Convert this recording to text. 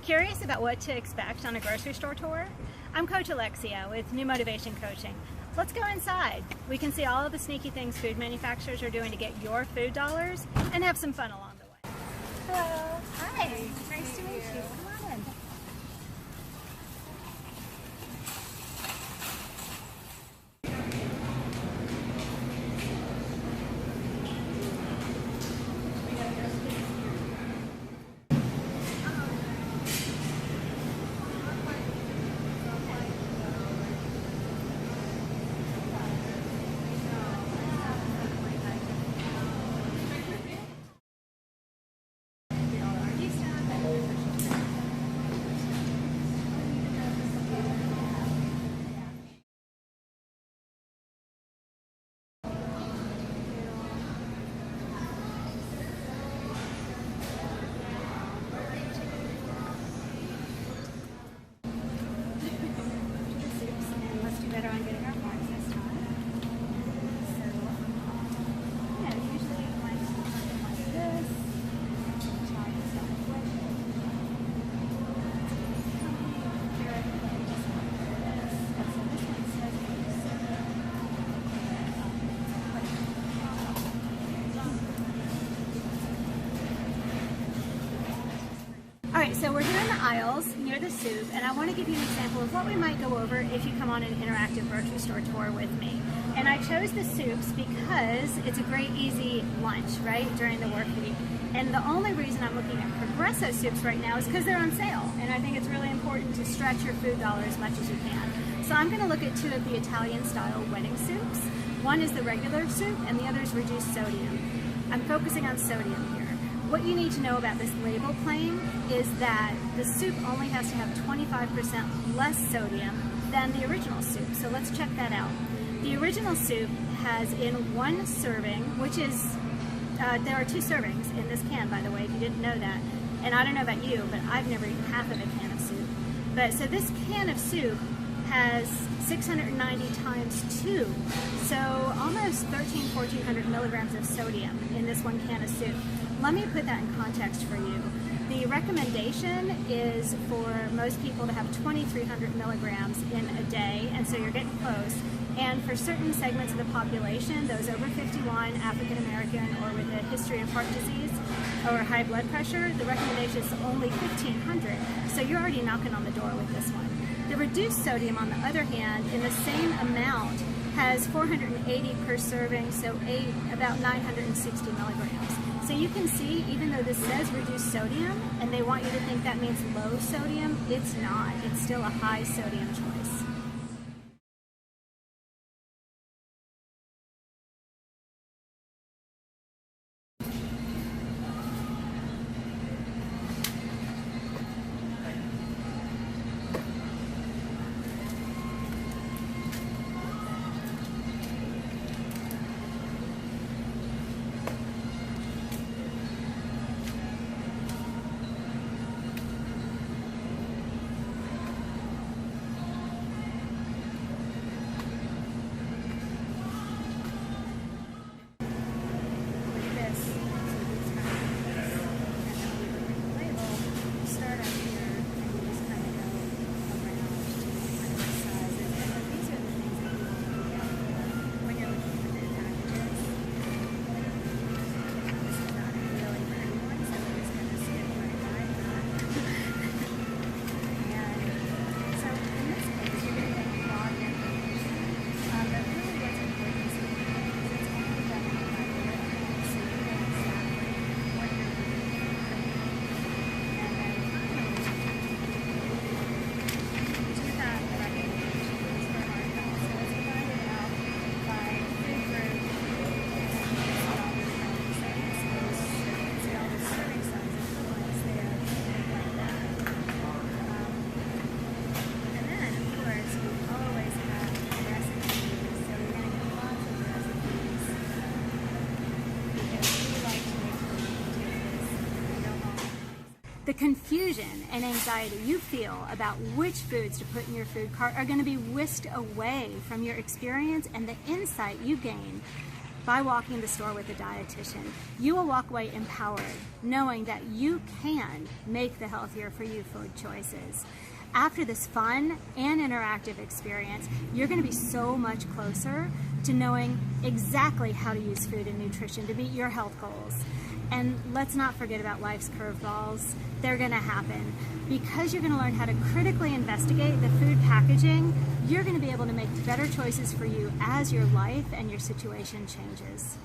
Curious about what to expect on a grocery store tour? I'm Coach Alexia with New Motivation Coaching. Let's go inside. We can see all of the sneaky things food manufacturers are doing to get your food dollars and have some fun along the way. Hello. Hi. Nice to meet you. Come on in. Alright, so we're here in the aisles near the soup, and I want to give you an example of what we might go over if you come on an interactive grocery store tour with me. And I chose the soups because it's a great easy lunch, right, during the work week. And the only reason I'm looking at Progresso soups right now is because they're on sale. And I think it's really important to stretch your food dollar as much as you can. So I'm going to look at two of the Italian-style wedding soups. One is the regular soup, and the other is reduced sodium. I'm focusing on sodium here. What you need to know about this label claim is that the soup only has to have 25% less sodium than the original soup. So let's check that out. The original soup has in one serving, which is, there are two servings in this can, by the way, if you didn't know that. And I don't know about you, but I've never eaten half of a can of soup. But so this can of soup has 690 times 2, so almost 1,400 milligrams of sodium in this one can of soup. Let me put that in context for you. The recommendation is for most people to have 2,300 milligrams in a day, and so you're getting close. And for certain segments of the population, those over 51, African American, or with a history of heart disease or high blood pressure, the recommendation is only 1,500. So you're already knocking on the door with this one. The reduced sodium, on the other hand, in the same amount, has 480 per serving, so about 960 milligrams. So you can see, even though this says reduced sodium, and they want you to think that means low sodium, it's not. It's still a high sodium choice. The confusion and anxiety you feel about which foods to put in your food cart are going to be whisked away from your experience, and the insight you gain by walking the store with a dietitian. You will walk away empowered, knowing that you can make the healthier for you food choices. After this fun and interactive experience, you're going to be so much closer to knowing exactly how to use food and nutrition to meet your health goals. And let's not forget about life's curveballs. They're going to happen. Because you're going to learn how to critically investigate the food packaging, you're going to be able to make better choices for you as your life and your situation changes.